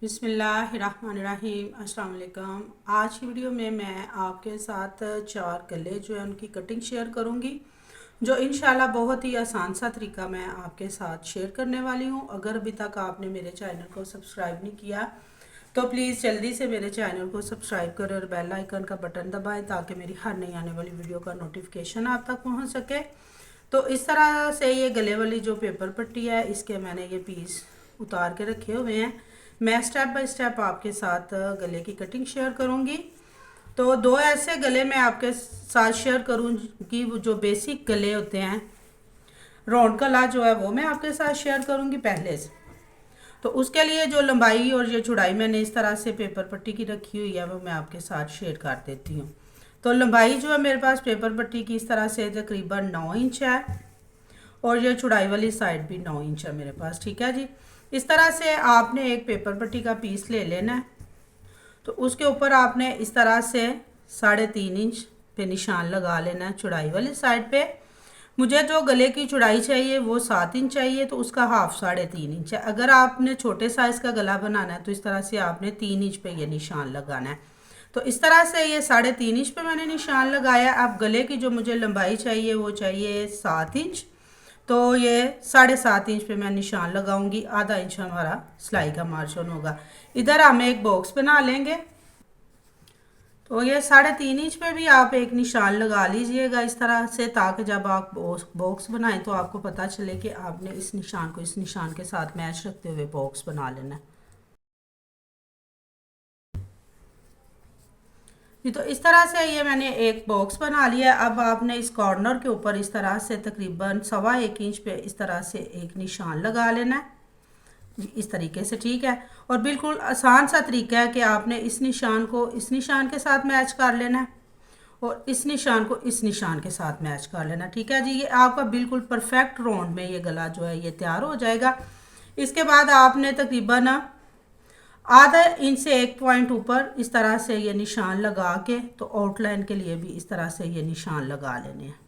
बिस्मिल्लाहिर्रहमानिर्रहीम अस्सलाम वालेकुम। आज की वीडियो में मैं आपके साथ 4 गले जो है उनकी कटिंग शेयर करूंगी, जो इंशाल्लाह बहुत ही आसान सा तरीका मैं आपके साथ शेयर करने वाली हूं। अगर अभी तक आपने मेरे चैनल को सब्सक्राइब नहीं किया तो प्लीज़ जल्दी से मेरे चैनल को सब्सक्राइब करें और बेल आइकन का बटन दबाएं ताकि मेरी हर नई आने वाली वीडियो का नोटिफिकेशन आप तक पहुँच सके। तो इस तरह से ये गले वाली जो पेपर पट्टी है, इसके मैंने ये पीस उतार के रखे हुए हैं। मैं स्टेप बाय स्टेप आपके साथ गले की कटिंग शेयर करूंगी। तो 2 ऐसे गले मैं आपके साथ शेयर करूंगी जो बेसिक गले होते हैं। राउंड गला जो है वो मैं आपके साथ शेयर करूंगी पहले से। तो उसके लिए जो लंबाई और ये चौड़ाई मैंने इस तरह से पेपर पट्टी की रखी हुई है वो मैं आपके साथ शेयर कर देती हूँ। तो लंबाई जो है मेरे पास पेपर पट्टी की इस तरह से तकरीबन 9 इंच है और ये चौड़ाई वाली साइड भी 9 इंच है मेरे पास। ठीक है जी। इस तरह से आपने एक पेपर पट्टी का पीस ले लेना है। तो उसके ऊपर आपने इस तरह से 3.5 इंच पे निशान लगा लेना है चौड़ाई वाली साइड पे। मुझे जो गले की चौड़ाई चाहिए वो 7 इंच चाहिए, तो उसका हाफ 3.5 इंच है। अगर आपने छोटे साइज़ का गला बनाना है तो इस तरह से आपने 3 इंच पे ये निशान लगाना है। तो इस तरह से ये 3.5 इंच पे मैंने निशान लगाया। अब गले की जो मुझे लंबाई चाहिए वो चाहिए 7 इंच। तो ये 7.5 इंच पे मैं निशान लगाऊंगी। आधा इंच हमारा सिलाई का मार्जिन होगा। इधर हम एक बॉक्स बना लेंगे। तो ये 3.5 इंच पे भी आप एक निशान लगा लीजिएगा इस तरह से, ताकि जब आप बॉक्स बनाएं तो आपको पता चले कि आपने इस निशान को इस निशान के साथ मैच रखते हुए बॉक्स बना लेना है। तो इस तरह से ये मैंने एक बॉक्स बना लिया। अब आपने इस कॉर्नर के ऊपर इस तरह से तकरीबन 1.25 इंच पे इस तरह से एक निशान लगा लेना है इस तरीके से। ठीक है। और बिल्कुल आसान सा तरीका है कि आपने इस निशान को इस निशान के साथ मैच कर लेना है और इस निशान को इस निशान के साथ मैच कर लेना। ठीक है जी। ये आपका बिल्कुल परफेक्ट राउंड में ये गला जो है ये तैयार हो जाएगा। इसके बाद आपने तकरीबन आधा इंच से 1 पॉइंट ऊपर इस तरह से ये निशान लगा के, तो आउटलाइन के लिए भी इस तरह से ये निशान लगा लेने हैं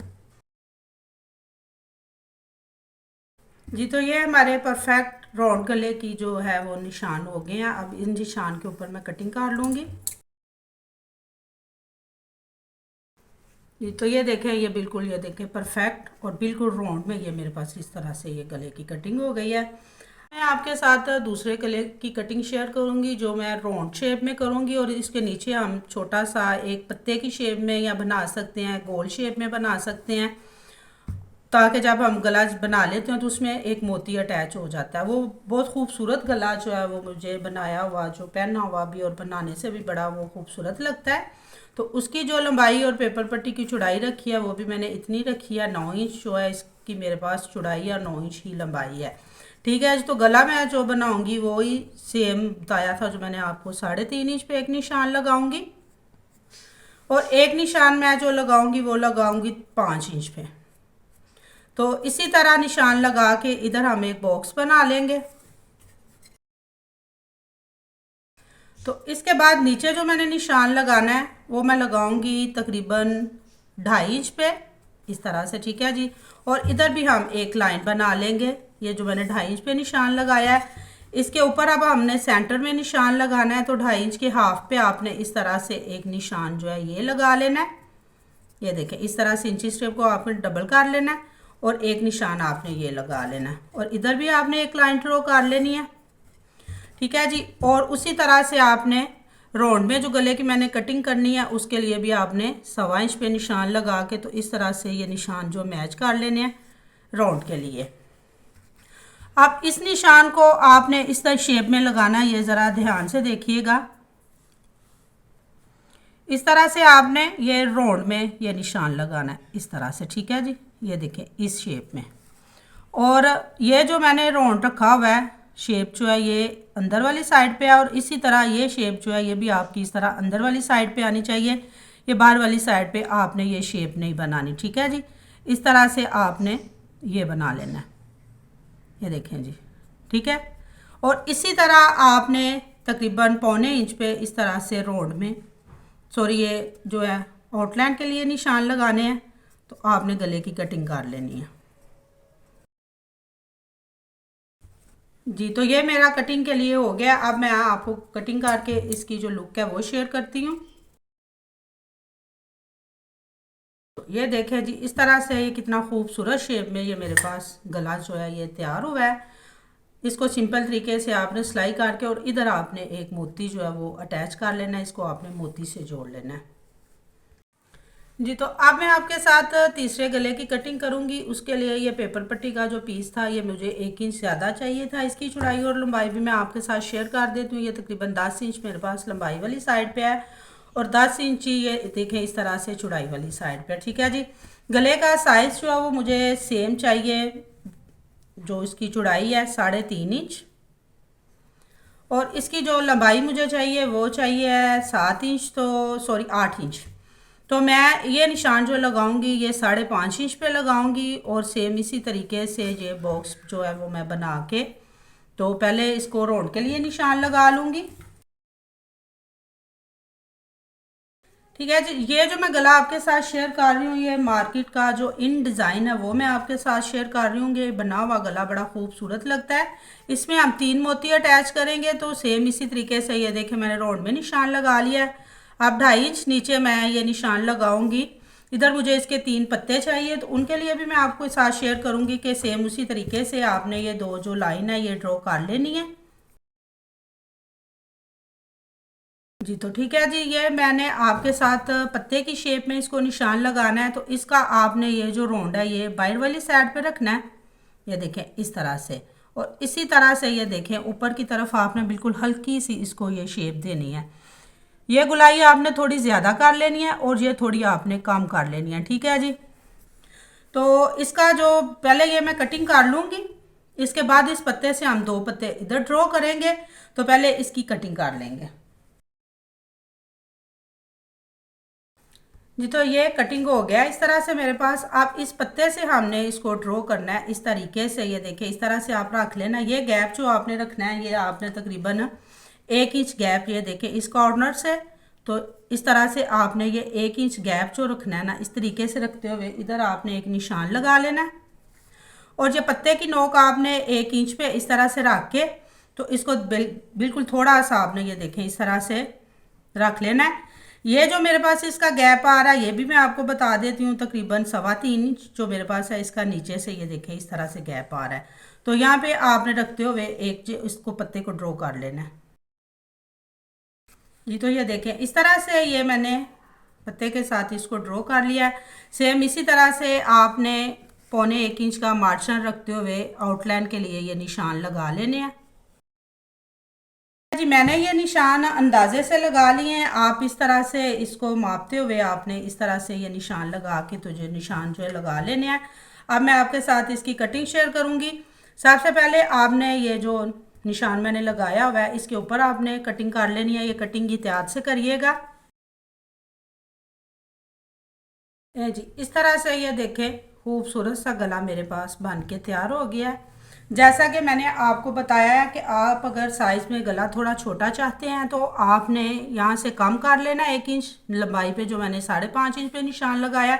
जी। तो ये हमारे परफेक्ट राउंड गले की जो है वो निशान हो गए हैं। अब इन निशान के ऊपर मैं कटिंग कर लूँगी जी। तो ये देखें, ये बिल्कुल ये देखें परफेक्ट और बिल्कुल राउंड में ये मेरे पास इस तरह से ये गले की कटिंग हो गई है। मैं आपके साथ दूसरे गले की कटिंग शेयर करूंगी जो मैं राउंड शेप में करूंगी, और इसके नीचे हम छोटा सा एक पत्ते की शेप में या बना सकते हैं, गोल शेप में बना सकते हैं, ताकि जब हम गला बना लेते हैं तो उसमें एक मोती अटैच हो जाता है। वो बहुत खूबसूरत गला जो है वो मुझे बनाया हुआ जो पहना हुआ भी और बनाने से भी बड़ा वो खूबसूरत लगता है। तो उसकी जो लंबाई और पेपर पट्टी की चौड़ाई रखी है वो भी मैंने इतनी रखी है। 9 इंच जो है इसकी मेरे पास चौड़ाई और 9 इंच ही लंबाई है। ठीक है। तो गला मैं जो बनाऊंगी वो ही सेम बताया था जो मैंने आपको। 3.5 इंच पे एक निशान लगाऊंगी और एक निशान मैं जो लगाऊंगी वो लगाऊंगी 5 इंच पे। तो इसी तरह निशान लगा के इधर हम एक बॉक्स बना लेंगे। तो इसके बाद नीचे जो मैंने निशान लगाना है वो मैं लगाऊंगी तकरीबन 2.5 इंच पे इस तरह से। ठीक है जी। और इधर भी हम एक लाइन बना लेंगे। ये जो मैंने 2.5 इंच पे निशान लगाया है इसके ऊपर अब हमने सेंटर में निशान लगाना है। तो 2.5 इंच के हाफ पे आपने इस तरह से एक निशान जो है ये लगा लेना है। ये देखें, इस तरह से इंची स्टेप को आपने डबल कर लेना है और एक निशान आपने ये लगा लेना है और इधर भी आपने एक लाइन ड्रॉ कर लेनी है। ठीक है जी। और उसी तरह से आपने राउंड में जो गले की मैंने कटिंग करनी है उसके लिए भी आपने 1.25 इंच पे निशान लगा के, तो इस तरह से ये निशान जो मैच कर लेने हैं राउंड के लिए। अब इस निशान को आपने इस तरह शेप में लगाना है, ये ज़रा ध्यान से देखिएगा। इस तरह से आपने ये राउंड में ये निशान लगाना है इस तरह से। ठीक है जी। ये देखें इस शेप में। और ये जो मैंने राउंड रखा हुआ है शेप जो है ये अंदर वाली साइड पे है, और इसी तरह ये शेप जो है ये भी आपकी इस तरह अंदर वाली साइड पे आनी चाहिए। ये बाहर वाली साइड पे आपने ये शेप नहीं बनानी। ठीक है जी। इस तरह से आपने ये बना लेना है। ये देखें जी। ठीक है। और इसी तरह आपने तकरीबन 1.25 इंच पे इस तरह से राउंड में, सॉरी ये जो है आउटलाइन के लिए निशान लगाने हैं, तो आपने गले की कटिंग कर लेनी है। जी तो ये मेरा कटिंग के लिए हो गया। अब मैं आपको कटिंग करके इसकी जो लुक है वो शेयर करती हूँ। ये देखें जी, इस तरह से ये कितना खूबसूरत शेप में ये मेरे पास गला जो है ये तैयार हुआ है। इसको सिंपल तरीके से आपने सिलाई करके और इधर आपने एक मोती जो है वो अटैच कर लेना है, इसको आपने मोती से जोड़ लेना है। जी तो अब मैं आपके साथ तीसरे गले की कटिंग करूंगी। उसके लिए ये पेपर पट्टी का जो पीस था ये मुझे 1 इंच ज़्यादा चाहिए था। इसकी चौड़ाई और लंबाई भी मैं आपके साथ शेयर कर देती हूँ। ये तकरीबन 10 इंच मेरे पास लंबाई वाली साइड पे है और 10 इंच ये देखें इस तरह से चौड़ाई वाली साइड पे। ठीक है जी। गले का साइज़ जो है वो मुझे सेम चाहिए। जो इसकी चौड़ाई है 3.5 इंच और इसकी जो लंबाई मुझे चाहिए वो चाहिए 7 इंच, तो सॉरी 8 इंच। तो मैं ये निशान जो लगाऊंगी ये 5.5 इंच पे लगाऊंगी और सेम इसी तरीके से ये बॉक्स जो है वो मैं बना के तो पहले इसको राउंड के लिए निशान लगा लूँगी। ठीक है जी। ये जो मैं गला आपके साथ शेयर कर रही हूँ ये मार्केट का जो इन डिज़ाइन है वो मैं आपके साथ शेयर कर रही हूँ। ये बना हुआ गला बड़ा खूबसूरत लगता है। इसमें हम 3 मोती अटैच करेंगे तो सेम इसी तरीके से ये देखें मैंने राउंड में निशान लगा लिया है। अब 2.5 इंच नीचे मैं ये निशान लगाऊंगी। इधर मुझे इसके 3 पत्ते चाहिए तो उनके लिए भी मैं आपको साथ शेयर करूँगी कि सेम उसी तरीके से आपने ये 2 जो लाइन है ये ड्रॉ कर लेनी है। जी तो ठीक है जी। ये मैंने आपके साथ पत्ते की शेप में इसको निशान लगाना है तो इसका आपने ये जो राउंड है ये बाहर वाली साइड पे रखना है। ये देखें इस तरह से और इसी तरह से ये देखें ऊपर की तरफ आपने बिल्कुल हल्की सी इसको ये शेप देनी है। ये गुलाई आपने थोड़ी ज़्यादा कर लेनी है और ये थोड़ी आपने कम कर लेनी है। ठीक है जी। तो इसका जो पहले ये मैं कटिंग कर लूँगी। इसके बाद इस पत्ते से हम 2 पत्ते इधर ड्रॉ करेंगे तो पहले इसकी कटिंग कर लेंगे। जी तो ये कटिंग हो गया इस तरह से मेरे पास। अब इस पत्ते से हमने इसको ड्रॉ करना है इस तरीके से। ये देखिए इस तरह से आप रख लेना। ये गैप जो आपने रखना है ये आपने तकरीबन 1 इंच गैप ये देखिए इस कॉर्नर से। तो इस तरह से आपने ये 1 इंच गैप जो रखना है ना इस तरीके से रखते हुए इधर आपने एक निशान लगा लेना है और ये पत्ते की नोक आपने 1 इंच पे इस तरह से रख के तो इसको बिल्कुल थोड़ा सा आपने ये देखें इस तरह से रख लेना है। ये जो मेरे पास इसका गैप आ रहा है ये भी मैं आपको बता देती हूँ तकरीबन 3.25 इंच जो मेरे पास है इसका नीचे से ये देखें इस तरह से गैप आ रहा है। तो यहाँ पे आपने रखते हुए एक इसको पत्ते को ड्रॉ कर लेना है। जी तो ये देखें इस तरह से ये मैंने पत्ते के साथ इसको ड्रॉ कर लिया है। सेम इसी तरह से आपने 1.25 इंच का मार्जिन रखते हुए आउटलाइन के लिए ये निशान लगा लेने हैं। जी मैंने ये निशान अंदाजे से लगा लिए हैं। आप इस तरह से इसको मापते हुए आपने इस तरह से ये निशान लगा के तो जो निशान जो है लगा लेने हैं। अब मैं आपके साथ इसकी कटिंग शेयर करूंगी। सबसे पहले आपने ये जो निशान मैंने लगाया हुआ है इसके ऊपर आपने कटिंग कर लेनी है। ये कटिंग एहतियात से करिएगा। जी इस तरह से ये देखें खूबसूरत सा गला मेरे पास बन के तैयार हो गया है। जैसा कि मैंने आपको बताया है कि आप अगर साइज़ में गला थोड़ा छोटा चाहते हैं तो आपने यहाँ से कम कर लेना 1 इंच लंबाई पे जो मैंने 5.5 इंच पे निशान लगाया।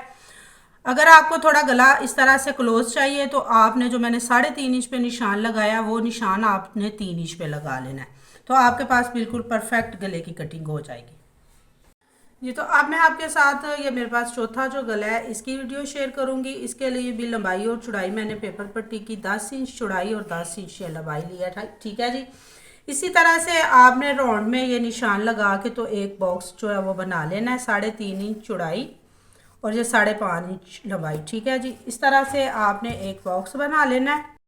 अगर आपको थोड़ा गला इस तरह से क्लोज चाहिए तो आपने जो मैंने 3.5 इंच पे निशान लगाया वो निशान आपने 3 इंच पे लगा लेना है। तो आपके पास बिल्कुल परफेक्ट गले की कटिंग हो जाएगी। जी तो अब मैं आपके साथ ये मेरे पास चौथा जो गला है इसकी वीडियो शेयर करूंगी। इसके लिए भी लंबाई और चौड़ाई मैंने पेपर पट्टी की 10 इंच चौड़ाई और 10 इंच ये लंबाई लिया था। ठीक है जी। इसी तरह से आपने राउंड में ये निशान लगा के तो एक बॉक्स जो है वो बना लेना है 3.5 इंच चौड़ाई और ये 5.5 इंच लंबाई। ठीक है जी। इस तरह से आपने एक बॉक्स बना लेना है।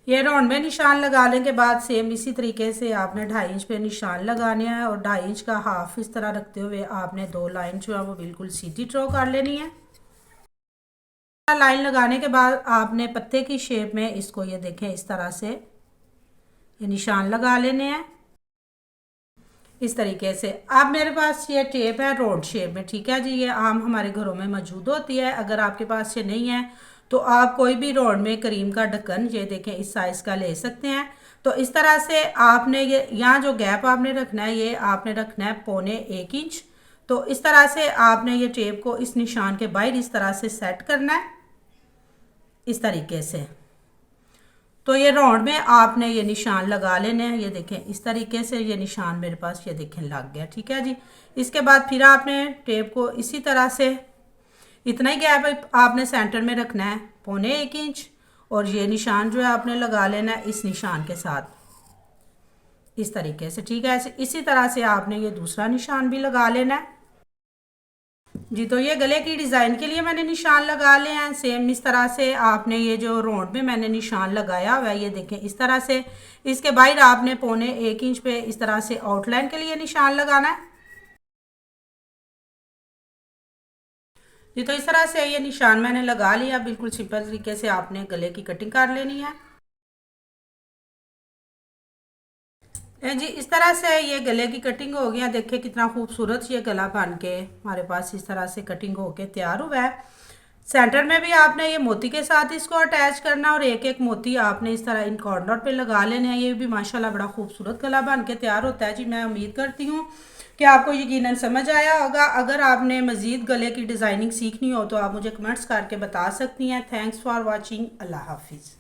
ये राउंड में निशान लगाने के बाद सेम इसी तरीके से आपने 2.5 इंच पे निशान लगाने हैं और 2.5 इंच का हाफ इस तरह रखते हुए आपने 2 लाइन जो है वो बिल्कुल सीधी ड्रॉ कर लेनी है। लाइन लगाने के बाद आपने पत्ते की शेप में इसको ये देखें इस तरह से ये निशान लगा लेने हैं इस तरीके से। अब मेरे पास ये टेप है राउंड शेप में। ठीक है जी। ये आम हमारे घरों में मौजूद होती है। अगर आपके पास ये नहीं है तो आप कोई भी राउंड में क्रीम का ढक्कन ये देखें इस साइज़ का ले सकते हैं। तो इस तरह से आपने ये यहाँ जो गैप आपने रखना है ये आपने रखना है 1.25 इंच। तो इस तरह से आपने ये टेप को इस निशान के बाहर इस तरह से सेट करना है इस तरीके से। तो ये राउंड में आपने ये निशान लगा लेने हैं। ये देखें इस तरीके से ये निशान मेरे पास ये देखें लग गया, ठीक है जी। इसके बाद फिर आपने टेप को इसी तरह से इतना ही गैप आपने सेंटर में रखना है, 1.25 इंच, और ये निशान जो है आपने लगा लेना है इस निशान के साथ इस तरीके से, ठीक है। इसी तरह से आपने ये दूसरा निशान भी लगा लेना है जी। तो ये गले की डिज़ाइन के लिए मैंने निशान लगा लिए हैं। सेम इस तरह से आपने ये जो राउंड में मैंने निशान लगाया हुआ है ये देखें इस तरह से, इसके बाहर आपने 1.25 इंच पे इस तरह से आउटलाइन के लिए निशान लगाना है जी। तो इस तरह से ये निशान मैंने लगा लिया। बिल्कुल सिंपल तरीके से आपने गले की कटिंग कर लेनी है जी। इस तरह से ये गले की कटिंग हो गया। देखिए कितना खूबसूरत ये गला बन के हमारे पास इस तरह से कटिंग होके तैयार हुआ है। सेंटर में भी आपने ये मोती के साथ इसको अटैच करना और एक एक मोती आपने इस तरह इन कॉर्नर पे लगा लेने हैं। ये भी माशाल्लाह बड़ा खूबसूरत गला बन के तैयार होता है जी। मैं उम्मीद करती हूँ कि आपको यकीनन समझ आया होगा। अगर आपने मज़ीद गले की डिज़ाइनिंग सीखनी हो तो आप मुझे कमेंट्स करके बता सकती हैं। Thanks for watching. अल्लाह हाफिज़।